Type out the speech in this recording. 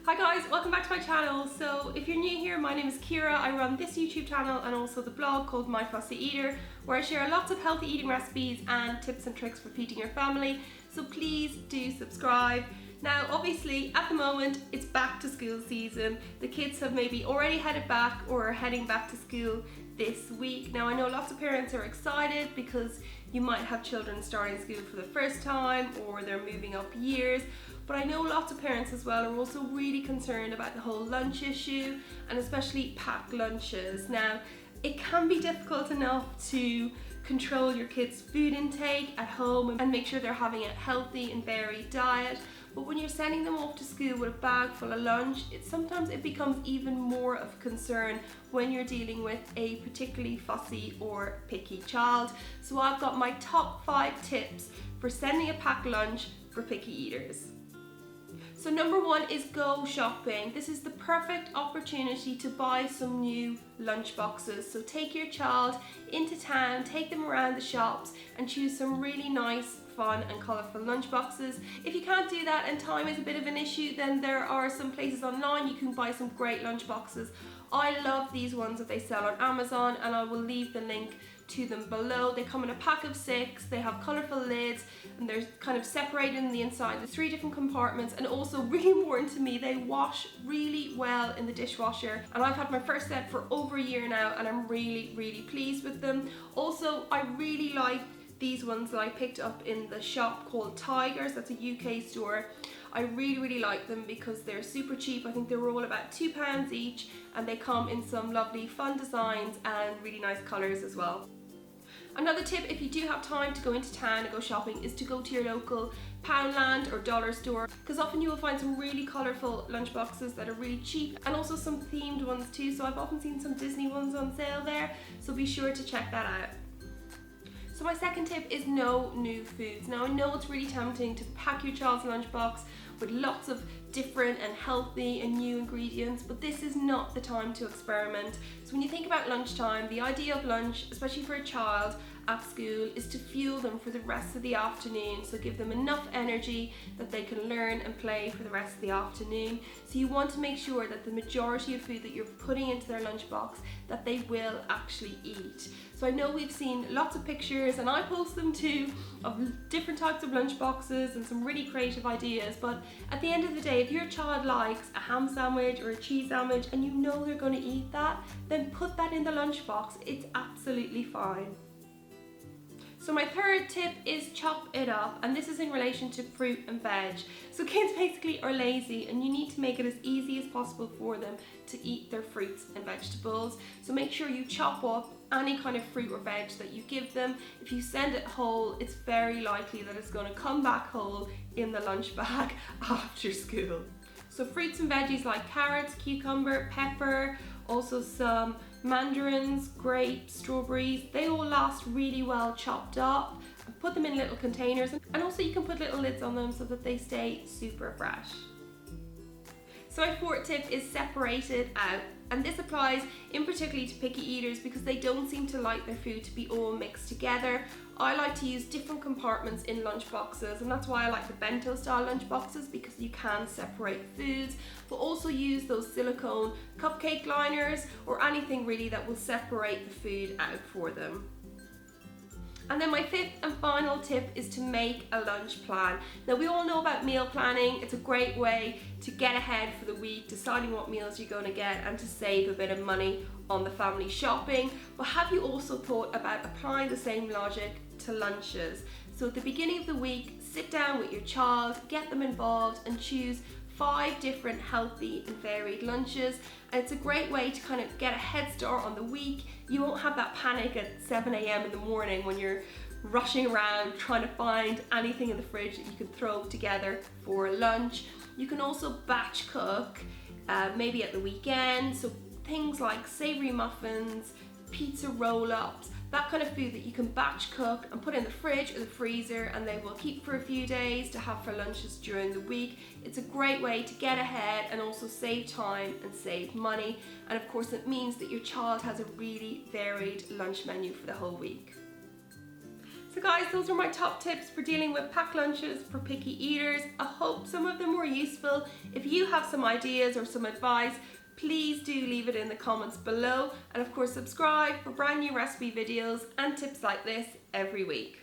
Hi guys, welcome back to my channel. So if you're new here, my name is Ciara. I run this YouTube channel and also the blog called My Fussy Eater, where I share lots of healthy eating recipes and tips and tricks for feeding your family. So please do subscribe. Now obviously at the moment it's back to school season. The kids have maybe already headed back or are heading back to school this week. Now I know lots of parents are excited because you might have children starting school for the first time or they're moving up years, but I know lots of parents as well are also really concerned about the whole lunch issue and especially packed lunches. Now it can be difficult enough to control your kids' food intake at home and make sure they're having a healthy and varied diet. But when you're sending them off to school with a bag full of lunch, sometimes it becomes even more of a concern when you're dealing with a particularly fussy or picky child. So I've got my top 5 tips for sending a packed lunch for picky eaters. So number 1 is go shopping. This is the perfect opportunity to buy some new lunch boxes. So take your child into town, take them around the shops and choose some really nice, fun and colourful lunch boxes. If you can't do that and time is a bit of an issue, then there are some places online you can buy some great lunch boxes. I love these ones that they sell on Amazon and I will leave the link to them below. They come in a pack of 6, they have colourful lids and they're kind of separated in the inside. There's 3 different compartments and also really important to me, they wash really well in the dishwasher and I've had my first set for over a year now and I'm really pleased with them. Also I really like these ones that I picked up in the shop called Tigers, that's a UK store. I really like them because they're super cheap. I think they were all about £2 each and they come in some lovely fun designs and really nice colours as well. Another tip, if you do have time to go into town and go shopping, is to go to your local Poundland or dollar store, because often you will find some really colourful lunch boxes that are really cheap and also some themed ones too. So I've often seen some Disney ones on sale there, so be sure to check that out. So my second tip is no new foods. Now I know it's really tempting to pack your child's lunchbox with lots of different and healthy and new ingredients, but this is not the time to experiment. So when you think about lunchtime, the idea of lunch, especially for a child at school, is to fuel them for the rest of the afternoon. So give them enough energy that they can learn and play for the rest of the afternoon. So you want to make sure that the majority of food that you're putting into their lunchbox that they will actually eat. So I know we've seen lots of pictures and I post them too of different types of lunch boxes and some really creative ideas, but at the end of the day, if your child likes a ham sandwich or a cheese sandwich and you know they're going to eat that, then put that in the lunchbox. It's absolutely fine. So my third tip is chop it up, and this is in relation to fruit and veg. So kids basically are lazy and you need to make it as easy as possible for them to eat their fruits and vegetables. So make sure you chop up any kind of fruit or veg that you give them. If you send it whole, it's very likely that it's going to come back whole in the lunch bag after school. So fruits and veggies like carrots, cucumber, pepper, also some mandarins, grapes, strawberries, they all last really well chopped up. Put them in little containers and also you can put little lids on them so that they stay super fresh. So my fourth tip is separate it out, and this applies in particularly to picky eaters because they don't seem to like their food to be all mixed together. I like to use different compartments in lunch boxes, and that's why I like the bento style lunch boxes, because you can separate foods, but also use those silicone cupcake liners or anything really that will separate the food out for them. And then my fifth and final tip is to make a lunch plan. Now we all know about meal planning. It's a great way to get ahead for the week, deciding what meals you're going to get and to save a bit of money on the family shopping. But have you also thought about applying the same logic to lunches? So at the beginning of the week, sit down with your child, get them involved and choose 5 different healthy and varied lunches, and it's a great way to kind of get a head start on the week. You won't have that panic at 7 a.m. in the morning when you're rushing around trying to find anything in the fridge that you can throw together for lunch. You can also batch cook, maybe at the weekend, so things like savoury muffins, pizza roll-ups, that kind of food that you can batch cook and put in the fridge or the freezer and they will keep for a few days to have for lunches during the week. It's a great way to get ahead and also save time and save money. And of course it means that your child has a really varied lunch menu for the whole week. So So guys, those are my top tips for dealing with packed lunches for picky eaters. I hope some of them were useful. If you have some ideas or some advice, please do leave it in the comments below. And of course, subscribe for brand new recipe videos and tips like this every week.